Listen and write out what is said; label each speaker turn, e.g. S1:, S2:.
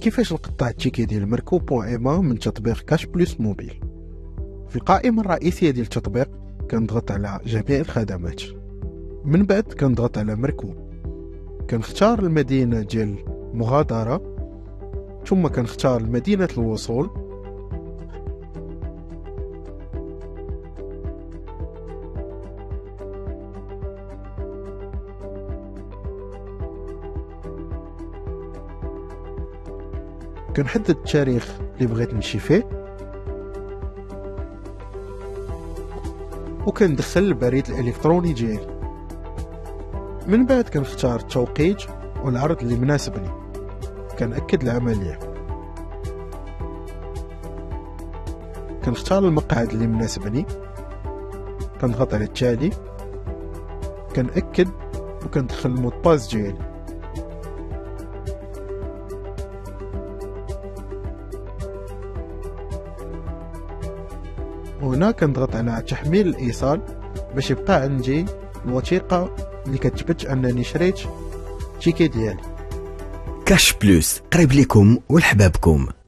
S1: كيفاش نقطع التيكي ديال مركوب.ema من تطبيق كاش بلس موبيل. في القائمة الرئيسية ديال التطبيق كنضغط على جميع الخدمات، من بعد كنضغط على مركوب، كنختار المدينة ديال مغادرة، ثم كنختار مدينة الوصول، كنحدد التاريخ اللي بغيت نمشي فيه، وكندخل البريد الالكتروني ديالي. من بعد كنختار التوقيت والعرض اللي مناسبني، كنأكد العملية، كنختار المقعد اللي مناسبني، كنضغط على التالي، كنأكد وكندخل المود باس ديالي. وهنا كنضغط على تحميل الايصال باش يبقى عندي الوثيقه اللي كتثبت انني شريت التيكي ديالي.
S2: كاش بلس قريب لكم ولحبابكم.